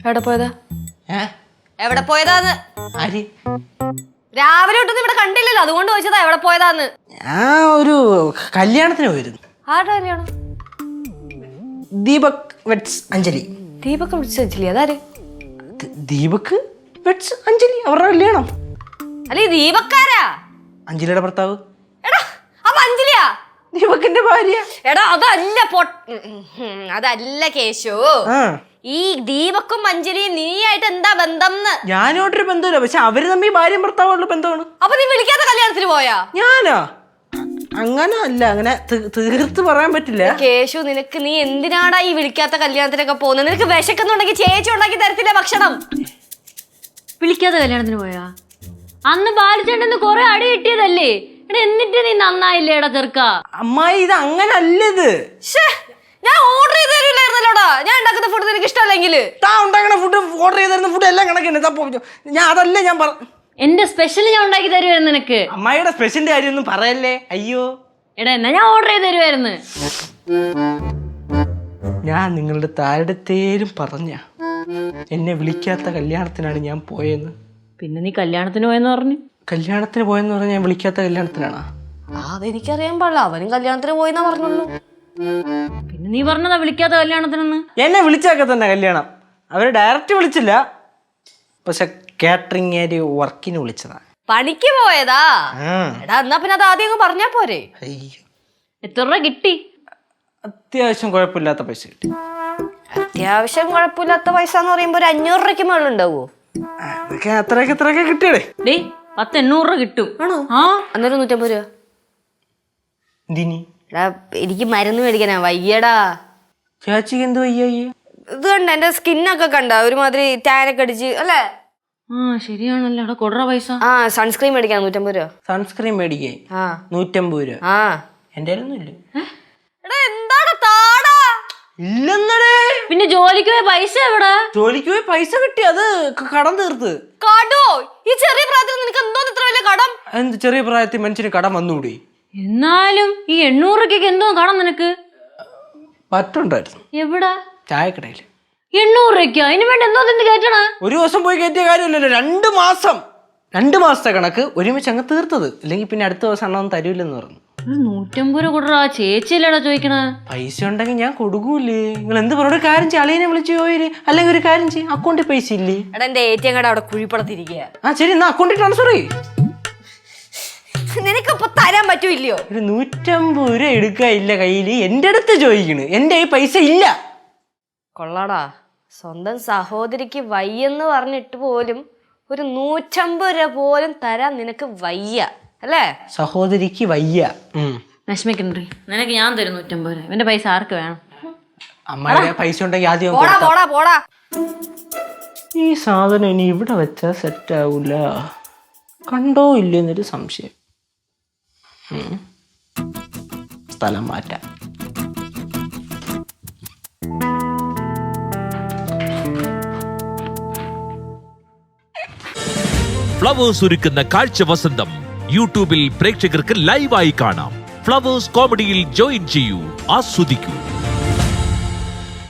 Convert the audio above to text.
എവിടെ പോയതാ? എവിടെ പോയതാന്ന്? ആര്? രാവിലെ ഒട്ടൊന്നും ഇവിടെ കണ്ടില്ലല്ലോ, അതുകൊണ്ട് ചോദിച്ചതാ എവിടെ പോയതാന്ന്. ഞാൻ ഒരു കല്യാണത്തിന് പോയിരുന്നു. ആരുടെ കല്യാണം? ദീപക് വെറ്റ്സ് അഞ്ജലി. ദീപക് വിളിച്ചു അഞ്ജലി? അതാര്? ദീപക് വെറ്റ്സ് അഞ്ജലി, അവരുടെ കല്യാണം. അല്ലെ ദീപക്കാരാ? അഞ്ജലിയുടെ ഭർത്താവ്. എടാ അപ്പൊ അഞ്ജലിയാ ദീപകിന്റെ ഭാര്യ. എടാ അതല്ല കേശു. ഈ ദീപക്കും അഞ്ജലിയും നീയായിട്ട് എന്താ ബന്ധം? ഞാനോട്ടൊരു ബന്ധമില്ല, പക്ഷെ അവര് തമ്മിൽ ഭാര്യയും ഭർത്താവുള്ള ബന്ധമാണ്. അപ്പൊ നീ വിളിക്കാത്ത കല്യാണത്തിന് പോയാ? ഞാനാ? അങ്ങനെ അല്ല, അങ്ങനെ തീർത്ത് പറയാൻ പറ്റില്ല. കേശു, നിനക്ക് നീ എന്തിനാടാ ഈ വിളിക്കാത്ത കല്യാണത്തിനൊക്കെ പോകുന്നത്? നിനക്ക് വിശക്കുന്നുണ്ടെങ്കിൽ ചേച്ചി ഉണ്ടാക്കി തരത്തില്ല ഭക്ഷണം? വിളിക്കാത്ത കല്യാണത്തിന് പോയാ? അന്ന് ബാലിച്ചേട്ടന് കൊറേ അടി കിട്ടിയതല്ലേ? എന്നിട്ട് നീ നന്നായില്ലേടാ ചെറുക്ക? അമ്മായി, ഇത് അങ്ങനെ അല്ലത്. ഞാൻ ഓർഡർ ചെയ്ത് തരില്ലായിരുന്നല്ലോടാ. ഞാൻ ഉണ്ടാക്കുന്ന ഫുഡ് നിനക്ക് ഇഷ്ടമല്ലെങ്കിൽ താൻ ഉണ്ടാക്കുന്ന ഫുഡ് ഓർഡർ ചെയ്തിരുന്ന ഫുഡ് എല്ലാം കണക്കിന്. ഞാൻ അതല്ലേ ഞാൻ എന്റെ സ്പെഷ്യൽ ഞാൻ ഉണ്ടാക്കി തരുമായിരുന്നു നിനക്ക്. അമ്മായിയുടെ സ്പെഷ്യലിന്റെ കാര്യം ഒന്നും പറയല്ലേ. അയ്യോ എടാ, എന്നാ ഞാൻ ഓർഡർ ചെയ്ത് തരുമായിരുന്നു. ഞാൻ നിങ്ങളുടെ താരടത്തേരും പറഞ്ഞ എന്നെ വിളിക്കാത്ത കല്യാണത്തിനാണ് ഞാൻ പോയെന്ന്. പിന്നെ നീ കല്യാണത്തിന് പോയെന്ന് പറഞ്ഞു? കല്യാണത്തിന് പോയെന്ന് പറഞ്ഞാൽ ഞാൻ വിളിക്കാത്ത കല്യാണത്തിനാണോ? അതെനിക്കറിയാൻ പാടില്ല. അവനും കല്യാണത്തിന് പോയെന്നാ പറഞ്ഞുള്ളൂ. പിന്നെ നീ പറഞ്ഞതാ വിളിക്കാത്ത കല്യാണത്തിനെന്ന്. എന്നെ വിളിച്ചൊക്കെ തന്നെ കല്യാണം. അവര് ഡയറക്റ്റ് വിളിച്ചില്ല, പക്ഷെ കാറ്ററിംഗ് ഒരു വർക്കിന് വിളിച്ചതാ. പണിക്ക് പോയതാ? എടാ എന്നാ പിന്നെ അത് ആദ്യം പറഞ്ഞാ പോരെ? എത്ര രൂപ കിട്ടി? അത്യാവശ്യം കുഴപ്പമില്ലാത്ത പൈസ കിട്ടി. അത്യാവശ്യം കുഴപ്പമില്ലാത്ത പൈസ എന്ന് പറയുമ്പോ ഒരു 500 രൂപയ്ക്ക് മുകളിൽ ഉണ്ടാവോ? അത്രയൊക്കെ കിട്ടിയടേ. 800 രൂപ കിട്ടും. ആണോ? അന്നൊരു 150 രൂപ. എടാ എനിക്ക് മരുന്ന് മേടിക്കാനാ, വയ്യടാ. ചേച്ചിക്ക് എന്ത് വയ്യ? ഇത് കണ്ട എന്റെ സ്കിന്നൊക്കെ കണ്ട ഒരുമാതിരി ടാനൊക്കെ അടിച്ച് അല്ലേ? ശരിയാണല്ലോ. അവിടെ കൊടുറ പൈസ. സൺസ്ക്രീൻ മേടിക്കാൻ 150 രൂപ. സൺസ്ക്രീൻ മേടിക്കേ 150 രൂപ. എന്റെ കയ്യിലൊന്നും ഇല്ല. ഇല്ലെന്നടേ. പിന്നെ ജോലിക്ക് പോയ പൈസ എവിടെ? ജോലിക്ക് പോയി പൈസ കിട്ടി, അത് കടം തീർത്ത്. കടോ? ഈ ചെറിയ പ്രായത്തിൽ നിനക്ക് എന്തോ ഇത്ര വലിയ കടം? എന്ത് ചെറിയ പ്രായത്തിൽ മനുഷ്യന് കടം വന്നുകൂടി? എന്നാലും ഈ 800 രൂപയ്ക്ക് എന്തോ കടം നിനക്ക്? പറ്റുണ്ടായിരുന്നു. എവിടെ? ചായക്കടയില്. 800 രൂപയ്ക്കോ? അതിന് വേണ്ടി എന്തോ കയറ്റണ? ഒരു ദിവസം പോയി കയറ്റിയ കാര്യമില്ലല്ലോ. 2 മാസത്തെ കണക്ക് ഒരുമിച്ച് അങ്ങ് തീർത്തത്. അല്ലെങ്കിൽ പിന്നെ അടുത്ത ദിവസം അണ്ണൊന്നും തരൂലെന്ന് പറഞ്ഞു. 150 രൂപ കൊടുറാ. ചേച്ചിയല്ലേടാ ചോദിക്കണ? പൈസ ഉണ്ടെങ്കിൽ ഞാൻ കൊടുക്കൂലേ. നിങ്ങൾ എന്ത് പറഞ്ഞ കാര്യം ചെയ്യും, അളിയനെ വിളിച്ചു പോയിര്. അല്ലെങ്കിൽ ഒരു കാര്യം ചെയ്യും, അക്കൗണ്ടിൽ പൈസ ഇല്ലേ? എടാ എന്റെ ATM കാർഡ് അവിടെ കുഴിപ്പടത്തിരിക്കുക. ശരി, എന്നാ അക്കൗണ്ടിൽ ട്രാൻസ്ഫർ ചെയ്യും. നിനക്കിപ്പോ തരാൻ പറ്റൂല്ലയോ? ഒരു 150 രൂപ എടുക്കാൻ ഇല്ല കയ്യിൽ. എന്റെ അടുത്ത് ചോദിക്കണ്, എന്റെ കയ്യിൽ പൈസ ഇല്ല. കൊള്ളാടാ, സ്വന്തം സഹോദരിക്ക് വയ്യെന്ന് പറഞ്ഞിട്ട് പോലും ഒരു 150 രൂപ പോലും തരാൻ നിനക്ക് വയ്യ അല്ലേ? സഹോദരിക്ക് വയ്യ. വിഷമിക്കണ്ടേ? നിനക്ക് ഞാൻ തരും 150 രൂപ. എന്റെ പൈസ ആർക്ക് വേണം? അമ്മയുടെ പൈസ ഉണ്ടെങ്കിൽ ആദ്യം പോടാ. ഈ സാധനം ഇനി ഇവിടെ വെച്ചാ സെറ്റ് ആവൂല. കണ്ടോ ഇല്ലെന്നൊരു സംശയം. സ്ഥലം മാറ്റാം. ഫ്ലവേഴ്സ് ഒരുക്കുന്ന കാഴ്ച വസന്തം യൂട്യൂബിൽ പ്രേക്ഷകർക്ക് ലൈവായി കാണാം. ഫ്ലവേഴ്സ് കോമഡിയിൽ ജോയിൻ ചെയ്യൂ, ആസ്വദിക്കൂ.